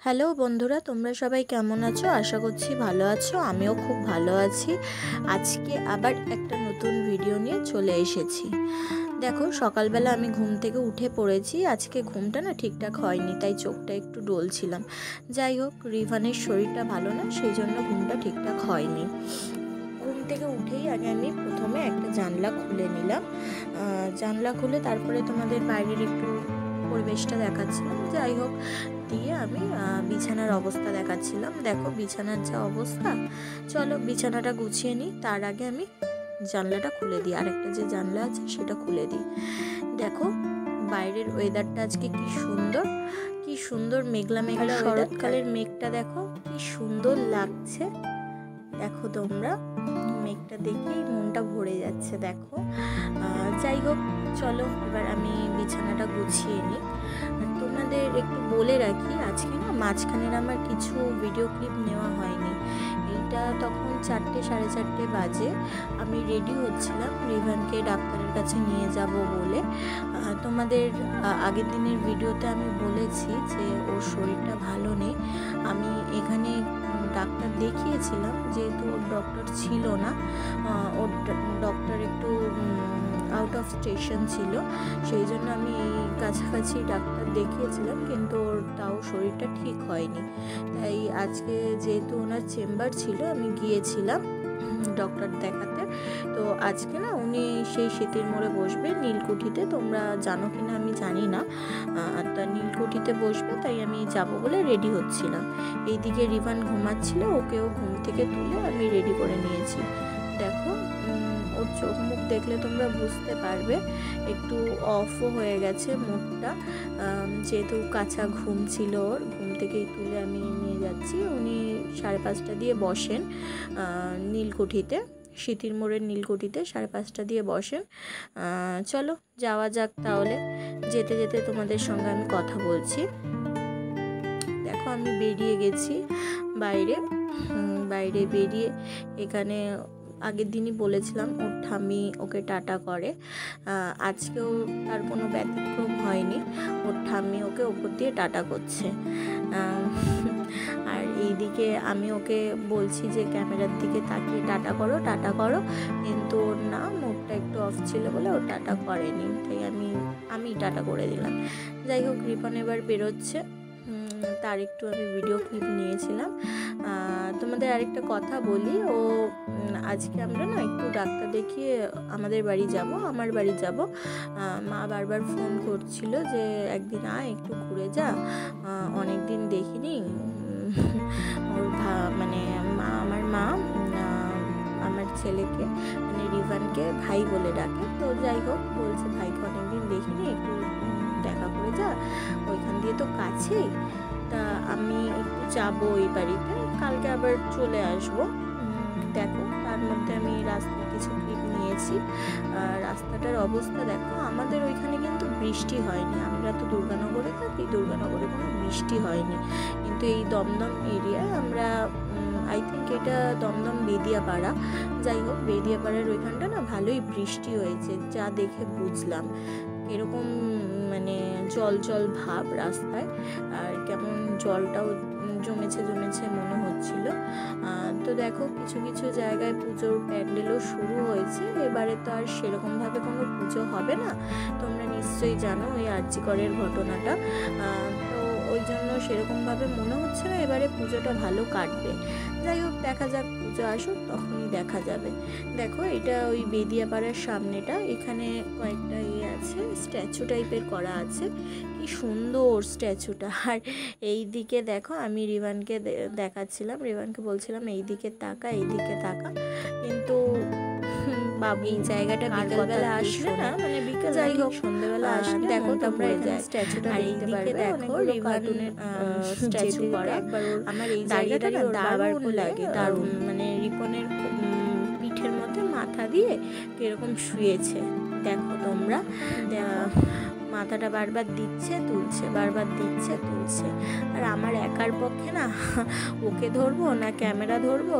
Hello বন্ধুরা, তোমরা সবাই কেমন আছো? আশা করছি ভালো আছো। আমিও খুব ভালো আছি। আজকে আবার একটা নতুন ভিডিও নিয়ে চলে এসেছি। দেখো, সকালবেলা আমি ঘুম থেকে উঠে পড়েছি। আজকে ঘুমটা না ঠিকঠাক হয়নি, তাই চোখটা একটু ডলছিলাম। যাই হোক, রিভানের শরীরটা ভালো না, সেই জন্য ঘুমটা ঠিকঠাক হয়নি। ঘুম থেকে উঠেই আগে আমি প্রথমে একটা জানলা খুলে নিলাম। জানলা খুলে তারপরে তোমাদের বাইরের একটু পরিবেশটা দেখাচ্ছিলাম। যাই হোক, দিয়ে আমি বিছানার অবস্থা দেখাচ্ছিলাম। দেখো বিছানার যা অবস্থা। চলো বিছানাটা গুছিয়ে নিই, তার আগে আমি জানলাটা খুলে দিই। আরেকটা যে জানলা আছে সেটা খুলে দিই। দেখো বাইরের ওয়েদারটা আজকে কি সুন্দর, কি সুন্দর মেঘলা মেঘলা। শরৎকালের মেঘটা দেখো কি সুন্দর লাগছে। দেখো তোমরা, মেঘটা দেখেই মনটা ভরে যাচ্ছে। দেখো যাই হোক, চলো এবার আমি বিছানাটা গুছিয়ে নিই। তোমাদের একটু বলে রাখি, আজকে না মাঝখানের আমার কিছু ভিডিও ক্লিপ নেওয়া হয়নি। এইটা তখন 4টে সাড়ে 4টে বাজে। আমি রেডি হচ্ছিলাম রিভানকে ডাক্তারের কাছে নিয়ে যাব বলে। তোমাদের আগের দিনের ভিডিওতে আমি বলেছি যে ওর শরীরটা ভালো নেই। আমি এখানে ডাক্তার দেখিয়েছিলাম, যেহেতু ওর ডক্টর ছিল না, ওর ডক্টর একটু আউট অফ স্টেশন ছিল, সেই জন্য আমি এই কাছাকাছি ডাক্তার দেখিয়েছিলাম, কিন্তু ওর তাও শরীরটা ঠিক হয়নি। তাই আজকে যেহেতু ওনার চেম্বার ছিল, আমি গিয়েছিলাম ডক্টর দেখাতে। তো আজকে না উনি সেই স্মৃতির মোড়ে বসবে নীলকুঠিতে। তোমরা জানো কিনা আমি জানি না, তা নীলকুঠিতে বসবে, তাই আমি যাব বলে রেডি হচ্ছিলাম। এইদিকে রিভান ঘুমাচ্ছিল, ওকেও ঘুম থেকে তুলে আমি রেডি করে নিয়েছি। দেখো ওর চোখ মুখ দেখলে তোমরা বুঝতে পারবে একটু অফও হয়ে গেছে মুখটা, যেহেতু কাঁচা ঘুম ছিল ওর। ঘুম থেকেই তুলে আমি নিয়ে যাচ্ছি। উনি 5:30 দিয়ে বসেন নীলকুঠিতে, স্মৃতির মোড়ের নীলকুঠিতে 5:30 দিয়ে বসেন। চলো যাওয়া যাক তাহলে। যেতে যেতে তোমাদের সঙ্গে আমি কথা বলছি। দেখো আমি বেরিয়ে গেছি বাইরে। বাইরে বেরিয়ে এখানে আগের দিনই বলেছিলাম ওর ঠাম্মি ওকে টাটা করে। আজকেও তার কোনো ব্যতিক্রম হয়নি, ওর ঠাম্মি ওকে ওপর দিয়ে টাটা করছে। আর এইদিকে আমি ওকে বলছি যে ক্যামেরার দিকে তাকিয়ে টাটা করো টাটা করো, কিন্তু ওর না মুখটা একটু অফ ছিল বলে ও টাটা করেনি, তাই আমি টাটা করে দিলাম। যাই হোক, রিপন এবার বেরোচ্ছে, তার একটু আমি ভিডিও ক্লিপ নিয়েছিলাম। তোমাদের আরেকটা কথা বলি, ও আজকে আমরা না একটু ডাক্তার দেখিয়ে আমার বাড়ি যাব। মা বারবার ফোন করছিল যে একদিন আয়, একটু ঘুরে যা, অনেক দিন দেখিনি। ওর মানে আমার মা আমার ছেলেকে মানে রিভানকে ভাই বলে ডাকে। তো যাই হোক, বলছে ভাইকে অনেকদিন দেখিনি, একটু দেখা করে যা, ওইখান দিয়ে তো কাছেই। তা আমি একটু যাবো ওই বাড়িতে, কালকে আবার চলে আসবো। দেখো তার মধ্যে আমি রাস্তার কিছু ক্লিপ নিয়েছি। রাস্তাটার অবস্থা দেখো, আমাদের ওইখানে কিন্তু বৃষ্টি হয়নি। আমরা তো দুর্গানগরে থাকি, দুর্গানগরে কোনো বৃষ্টি হয়নি, কিন্তু এই দমদম এরিয়ায় আমরা আই থিঙ্ক এটা দমদম বেদিয়াপাড়া। যাই হোক, বেদিয়াপাড়ার ওইখানটা না ভালোই বৃষ্টি হয়েছে, যা দেখে বুঝলাম। এরকম মানে জল ভাব রাস্তায়, আর কেমন জলটাও জমেছে মনে হচ্ছিল। তো দেখো কিছু কিছু জায়গায় পুজোর প্যান্ডেলও শুরু হয়েছে। এবারে তো আর সেরকমভাবে কোনো পুজো হবে না, তোমরা নিশ্চয়ই জানো ওই আরজিকরের ঘটনাটা। তো ওই জন্য সেরকমভাবে মনে হচ্ছে না এবারে পুজোটা ভালো কাটবে। যাই হোক, দেখা যাক, পুজো আসুক তখনই দেখা যাবে। দেখো এটা ওই বেদিয়াপাড়ার সামনেটা, এখানে কয়েকটা আছে, স্ট্যাচু টাইপের করা আছে, কি সুন্দর স্ট্যাচুটা। আর এই দিকে দেখো আমি রিভানকে দেখাচ্ছিলাম, রিভানকে বলছিলাম এই দিকে তাকা, কিন্তু বাবু এই জায়গাটা বিকালবেলা আসলে না, মানে বিকাল যাই হোক সন্ধ্যেবেলা আসলে দেখো তোমরা এই স্ট্যাচুটা দেখতে পারবে। দেখো রিভানের স্ট্যাচু করা, একবার আমার এই জায়গাটা দারুণ লাগে, দারুণ। মানে রিপনের পিঠের মধ্যে মাথা দিয়ে কিরকম শুয়েছে দেখো তোমরা। মাথাটা বারবার দিচ্ছে তুলছে, বারবার দিচ্ছে তুলছে। আর আমার একার পক্ষে না ওকে ধরবো না ক্যামেরা ধরবো,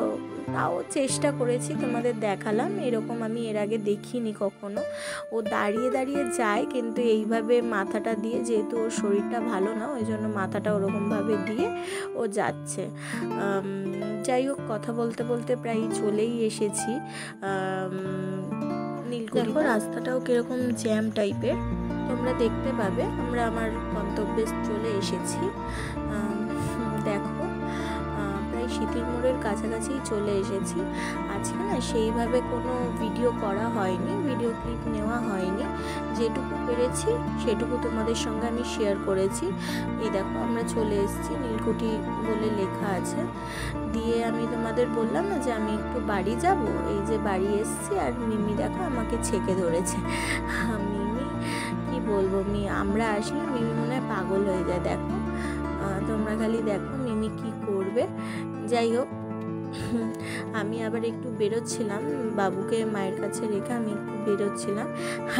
তাও চেষ্টা করেছি, তোমাদের দেখালাম। এরকম আমি এর আগে দেখিনি কখনো। ও দাঁড়িয়ে দাঁড়িয়ে যায়, কিন্তু এইভাবে মাথাটা দিয়ে, যেহেতু ওর শরীরটা ভালো না ওই জন্য মাথাটা ওরকমভাবে দিয়ে ও যাচ্ছে। যাই হোক, কথা বলতে বলতে প্রায় চলেই এসেছি নীলকুঠি। দেখো রাস্তাটাও কীরকম জ্যাম টাইপের, তোমরা দেখতে পাবে। আমরা আমার গন্তব্যে চলে এসেছি। দেখো প্রায় সিঁথির মোড়ের কাছাকাছি চলে এসেছি। আজকে না সেইভাবে কোনো ভিডিও করা হয়নি, ভিডিও ক্লিপ নেওয়া হয়নি। যেটুকু পেরেছি সেটুকু তোমাদের সঙ্গে আমি শেয়ার করেছি। এই দেখো আমরা চলে এসেছি, নীলকুঠি বলে লেখা আছে। দিয়ে আমি তোমাদের বললাম না যে আমি একটু বাড়ি যাব, এই যে বাড়ি এসেছি। আর মিমি দেখো আমাকে ছেঁকে ধরেছে। মিমি কি বলবো, আমরা আসলে মিমি মনে হয় পাগল হয়ে যায়। দেখো তোমরা খালি দেখো মিমি কি করবে। যাই হোক, আমি আবার একটু বেরোচ্ছিলাম, বাবুকে মায়ের কাছে রেখে আমি একটু বেরোচ্ছিলাম।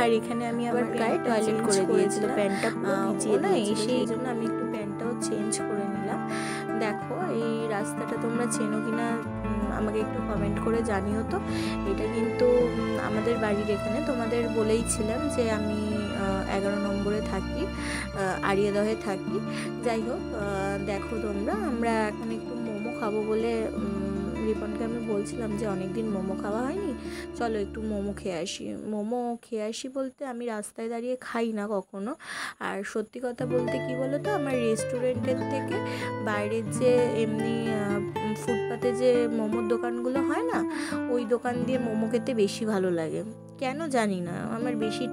আর এখানে আমি আবার গায়ে টয়লেট করে দিয়েছিলাম, প্যান্টটা ভিজিয়ে না এসে, এই জন্য আমি একটু প্যান্টটাও চেঞ্জ করে নিলাম। দেখো এই রাস্তাটা তোমরা চেনো কিনা আমাকে একটু কমেন্ট করে জানিও তো। এটা কিন্তু আমাদের বাড়ির এখানে, তোমাদের বলেইছিলাম যে আমি 11 নম্বরে থাকি, আরিয়াদহে থাকি। যাই হোক, দেখো তোমরা, আমরা এখন একটু মোমো খাবো বলে রিপনকে আমি বলছিলাম যে অনেক দিন মোমো খাওয়া হয়নি, চলো একটু মোমো খেয়ে আসি। মোমো খেয়ে আসি বলতে আমি রাস্তায় দাঁড়িয়ে খাই না কখনো। আর সত্যি কথা বলতে কি বলো তো, আমার রেস্টুরেন্টের থেকে বাইরের যে এমনি ফুটপাতে যে মোমোর দোকানগুলো হয় না, ওই দোকান দিয়ে মোমো খেতে বেশি ভালো লাগে। কেন জানি না, আমার বেশি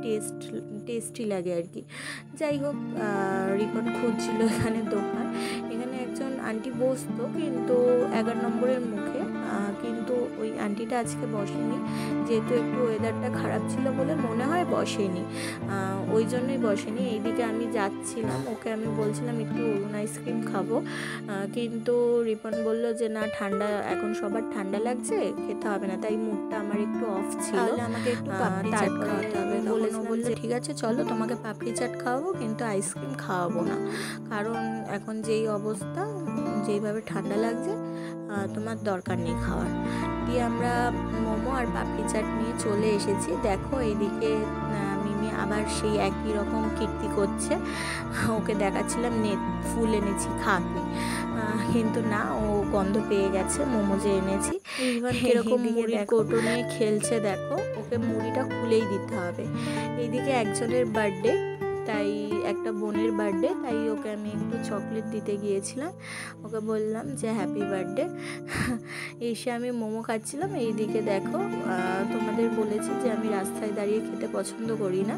টেস্টি লাগে আর কি। যাই হোক, রিপন খুঁজছিল এখানে দোকান। এখানে একজন আন্টি বসতো কিন্তু 11 নম্বরের মুখে, কিন্তু ওই আন্টিটা আজকে বসেনি, যেহেতু একটু ওয়েদারটা খারাপ ছিল বলে মনে হয় বসেনি, ওই জন্যই বসেনি। এইদিকে আমি যাচ্ছিলাম, ওকে আমি বলছিলাম একটু অরুণ আইসক্রিম খাবো, কিন্তু রিপন বলল যে না, ঠান্ডা এখন সবার ঠান্ডা লাগছে, খেতে হবে না। তাই মুডটা আমার একটু অফ ছিল, আমাকে একটু পাপড়ি চাট খাওয়াতে হবে। বললো ঠিক আছে চলো, তোমাকে পাপড়ি চাট খাওয়াবো কিন্তু আইসক্রিম খাওয়াবো না, কারণ এখন যেই অবস্থা, যেইভাবে ঠান্ডা লাগছে, তোমার দরকার নেই খাওয়ার। দিয়ে আমরা মোমো আর পাপড়ি চাট নিয়ে চলে এসেছি। দেখো এইদিকে মিমি আবার সেই একই রকম কীর্তি করছে, ওকে দেখাচ্ছিলাম ফুল এনেছি খাবি, কিন্তু না, ও গন্ধ পেয়ে গেছে মোমো যে এনেছি। ইভেন এরকম মুড়ির কৌটো নিয়ে খেলছে, দেখো ওকে মুড়িটা খুলেই দিতে হবে। এইদিকে একজনের বার্থডে, তাই একটা বোনের বার্থডে, তাই ওকে আমি একটু চকলেট দিতে গিয়েছিলাম। ওকে বললাম যে হ্যাপি বার্থডে। এসে আমি মোমো খাচ্ছিলাম। এইদিকে দেখো, তোমাদের বলেছি যে আমি রাস্তায় দাঁড়িয়ে খেতে পছন্দ করি না,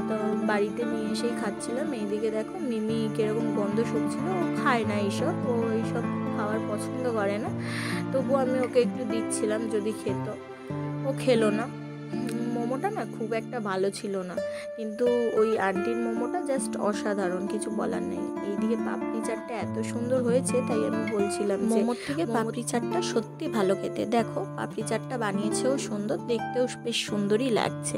তো বাড়িতে নিয়ে এসেই খাচ্ছিলাম। এইদিকে দেখো মিমি কীরকম গন্ধ শুকছিল, ও খায় না এইসব, ও এইসব খাওয়ার পছন্দ করে না, তবুও আমি ওকে একটু দিচ্ছিলাম যদি খেত। ও খেলো না। মোমোটা না খুব একটা ভালো ছিল না, কিন্তু ওই আন্টির মোমোটা জাস্ট অসাধারণ, কিছু বলার নেই। এইদিকে পাপড়ি চাটটা এত সুন্দর হয়েছে, তাই আমি বলছিলাম মোমোর থেকে পাপড়ি চাটটা সত্যি ভালো খেতে। দেখো পাপড়ি চাটটা বানিয়েছেও সুন্দর, দেখতেও বেশ সুন্দরই লাগছে।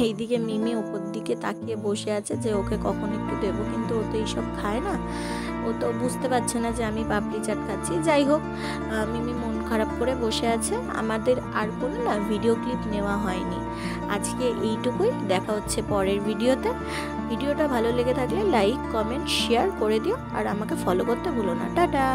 এইদিকে মিমি ওপর দিকে তাকিয়ে বসে আছে যে ওকে কখন একটু দেবো, কিন্তু ও তো এইসব খায় না, ও তো বুঝতে পারছে না যে আমি পাপড়ি চাট খাচ্ছি। যাই হোক, মিমি মন খারাপ করে বসে আছে। আমাদের আর কোনো না ভিডিও ক্লিপ নেওয়া হয়নি, আজকে এইটুকুই। দেখা হচ্ছে পরের ভিডিওতে। ভিডিওটা ভালো লেগে থাকলে লাইক কমেন্ট শেয়ার করে দিও, আর আমাকে ফলো করতে ভুলো না। টাটা।